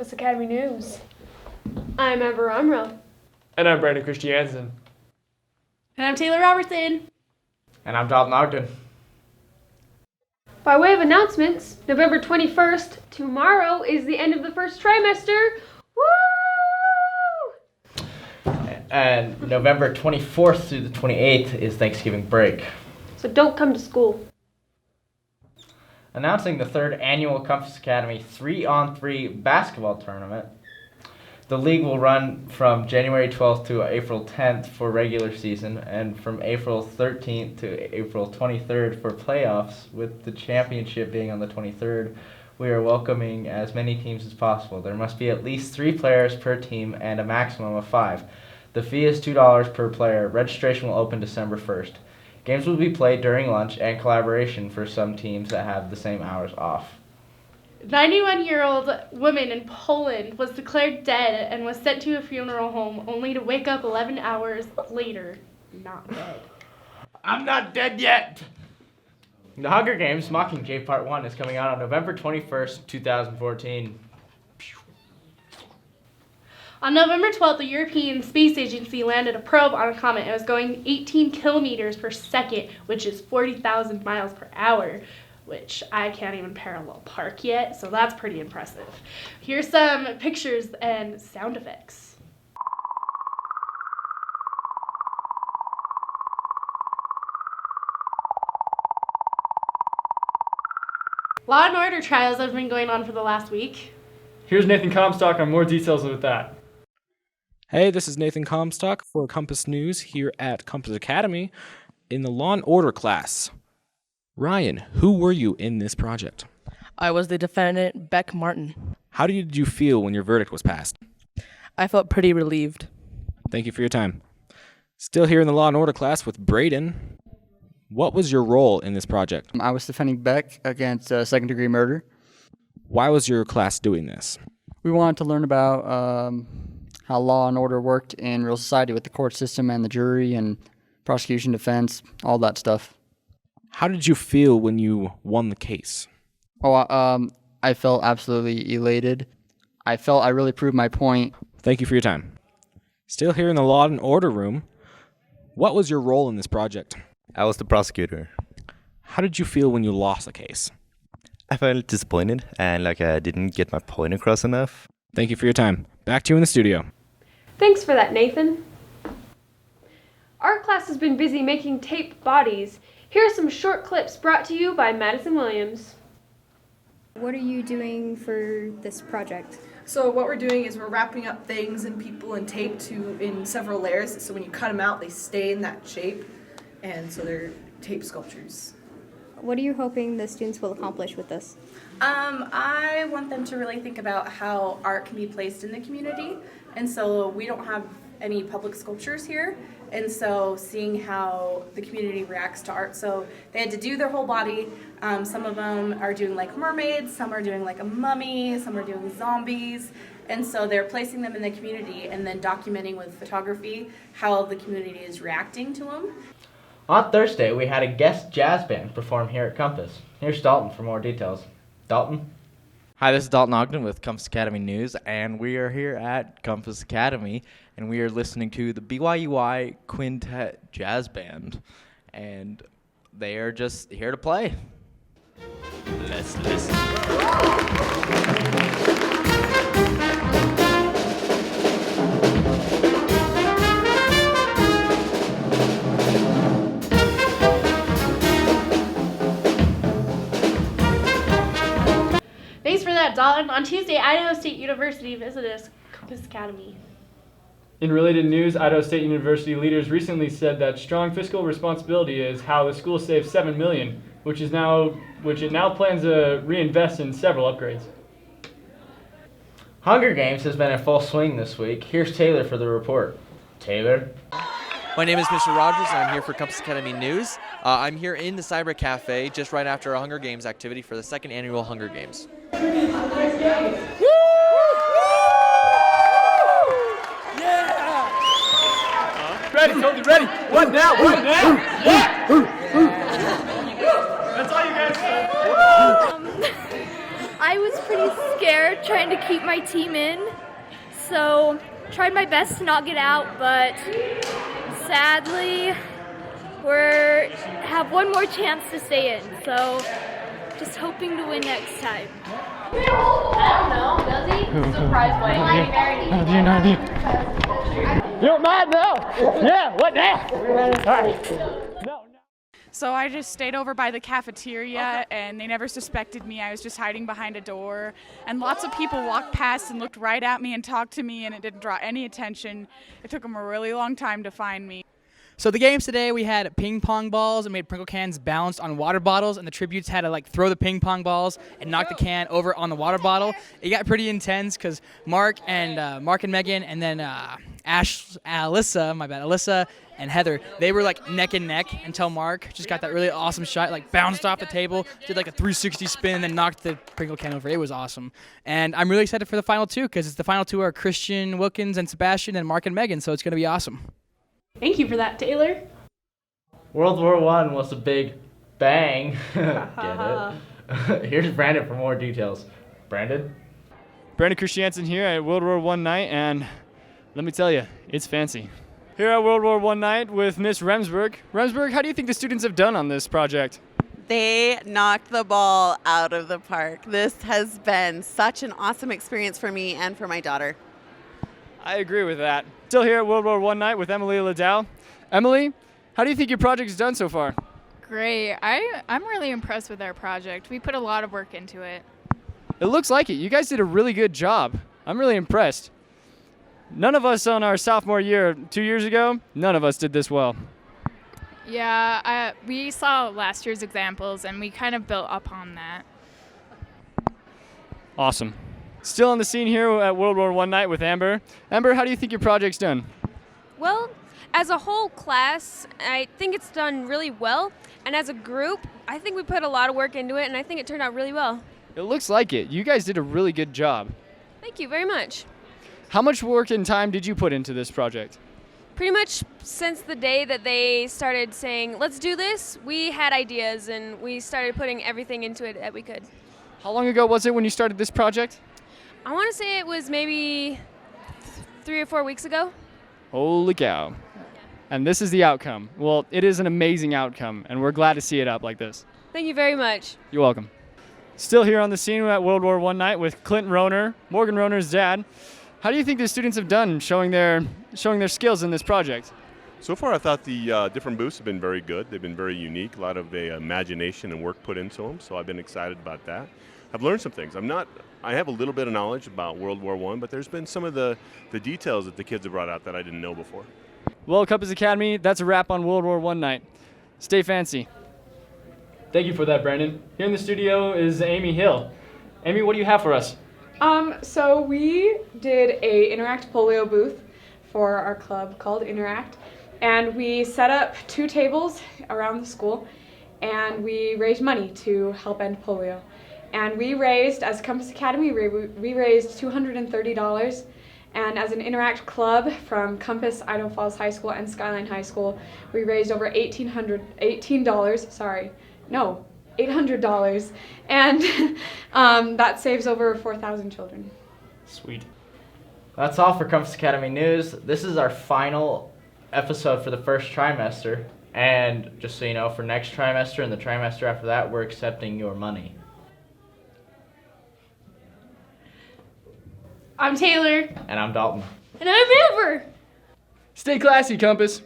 Compass Academy News. I'm Amber Umro. And I'm Brandon Christiansen. And I'm Taylor Robertson. And I'm Dalton Ogden. By way of announcements, November 21st, tomorrow is the end of the first trimester. Woo! And November 24th through the 28th is Thanksgiving break. So don't come to school. Announcing the third annual Compass Academy 3-on-3 basketball tournament. The league will run from January 12th to April 10th for regular season and from April 13th to April 23rd for playoffs, with the championship being on the 23rd. We are welcoming as many teams as possible. There must be at least 3 players per team and a maximum of 5. The fee is $2 per player. Registration will open December 1st. Games will be played during lunch and collaboration for some teams that have the same hours off. 91-year-old woman in Poland was declared dead and was sent to a funeral home only to wake up 11 hours later, not dead. I'm not dead yet! The Hunger Games Mockingjay Part 1 is coming out on November 21st, 2014. On November 12th, the European Space Agency landed a probe on a comet. It was going 18 kilometers per second, which is 40,000 miles per hour, which I can't even parallel park yet, so that's pretty impressive. Here's some pictures and sound effects. Law and Order trials have been going on for the last week. Here's Nathan Comstock on more details with that. Hey, this is Nathan Comstock for Compass News here at Compass Academy in the Law and Order class. Ryan, who were you in this project? I was the defendant, Beck Martin. How did you feel when your verdict was passed? I felt pretty relieved. Thank you for your time. Still here in the Law and Order class with Braden. What was your role in this project? I was defending Beck against second-degree murder. Why was your class doing this? We wanted to learn about how law and order worked in real society with the court system and the jury and prosecution, defense, all that stuff. How did you feel when you won the case? I felt absolutely elated. I felt I really proved my point. Thank you for your time. Still here in the Law and Order room. What was your role in this project? I was the prosecutor. How did you feel when you lost the case? I felt disappointed and like I didn't get my point across enough. Thank you for your time. Back to you in the studio. Thanks for that, Nathan. Our class has been busy making taped bodies. Here are some short clips brought to you by Madison Williams. What are you doing for this project? So what we're doing is we're wrapping up things and people in tape in several layers, so when you cut them out, they stay in that shape, and so they're tape sculptures. What are you hoping the students will accomplish with this? I want them to really think about how art can be placed in the community, and so we don't have any public sculptures here, and so seeing how the community reacts to art. So they had to do their whole body. Some of them are doing like mermaids, some are doing like a mummy, some are doing zombies, and so they're placing them in the community and then documenting with photography how the community is reacting to them. On Thursday, we had a guest jazz band perform here at Compass. Here's Dalton for more details. Dalton? Hi, this is Dalton Ogden with Compass Academy News, and we are here at Compass Academy, and we are listening to the BYUI Quintet Jazz Band, and they are just here to play. Let's listen. Thanks for that, Dalton. On Tuesday, Idaho State University visited Compass Academy. In related news, Idaho State University leaders recently said that strong fiscal responsibility is how the school saved $7 million, which it now plans to reinvest in several upgrades. Hunger Games has been in full swing this week. Here's Taylor for the report. Taylor? My name is Mr. Rogers, and I'm here for Compass Academy News. I'm here in the Cyber Cafe just right after a Hunger Games activity for the second annual Hunger Games. Ready, Cody, ready. What now? What now? Yeah! That's all you guys said. I was pretty scared trying to keep my team in, so tried my best to not get out, but sadly we have one more chance to stay in, so just hoping to win next time. I don't know, does he? Surprise way. You're mad now? Yeah, what now? All right. No. So I just stayed over by the cafeteria, and they never suspected me. I was just hiding behind a door, and lots of people walked past and looked right at me and talked to me, and it didn't draw any attention. It took them a really long time to find me. So the games today, we had ping pong balls and made Pringle cans balanced on water bottles, and the tributes had to throw the ping pong balls and knock the can over on the water bottle. It got pretty intense because Mark and Megan, and then Alyssa and Heather, they were neck and neck until Mark just got that really awesome shot, bounced off the table, did a 360 spin, and then knocked the Pringle can over. It was awesome. And I'm really excited for the final two because the final two are Christian Wilkins and Sebastian, and Mark and Megan, so it's going to be awesome. Thank you for that, Taylor. World War I was a big bang. Get it? Here's Brandon for more details. Brandon Christiansen here at World War I night, and let me tell you, it's fancy. Here at World War I night with Miss Remsburg. Remsburg, how do you think the students have done on this project? They knocked the ball out of the park. This has been such an awesome experience for me and for my daughter. I agree with that. Still here at World War I night with Emily Liddell. Emily, how do you think your project's done so far? Great. I'm really impressed with our project. We put a lot of work into it. It looks like it. You guys did a really good job. I'm really impressed. None of us on our sophomore year 2 years ago, none of us did this well. Yeah, we saw last year's examples, and we kind of built upon that. Awesome. Still on the scene here at World War I night with Amber. Amber, how do you think your project's done? Well, as a whole class, I think it's done really well. And as a group, I think we put a lot of work into it, and I think it turned out really well. It looks like it. You guys did a really good job. Thank you very much. How much work and time did you put into this project? Pretty much since the day that they started saying, let's do this, we had ideas, and we started putting everything into it that we could. How long ago was it when you started this project? I want to say it was maybe 3 or 4 weeks ago. Holy cow. And this is the outcome. Well, it is an amazing outcome, and we're glad to see it up like this. Thank you very much. You're welcome. Still here on the scene at World War I night with Clinton Roner, Morgan Roner's dad. How do you think the students have done showing their skills in this project? So far, I thought the different booths have been very good. They've been very unique, a lot of imagination and work put into them, so I've been excited about that. I've learned some things. I have a little bit of knowledge about World War I, but there's been some of the details that the kids have brought out that I didn't know before. Well, Compass Academy, that's a wrap on World War I night. Stay fancy. Thank you for that, Brandon. Here in the studio is Amy Hill. Amy, what do you have for us? So we did a Interact polio booth for our club called Interact, and we set up 2 tables around the school, and we raised money to help end polio. And we raised, as Compass Academy, we raised $230, and as an Interact club from Compass, Idaho Falls High School, and Skyline High School, we raised over $800, and that saves over 4,000 children. Sweet. That's all for Compass Academy News. This is our final episode for the first trimester, and just so you know, for next trimester and the trimester after that, we're accepting your money. I'm Taylor. And I'm Dalton. And I'm Amber. Stay classy, Compass.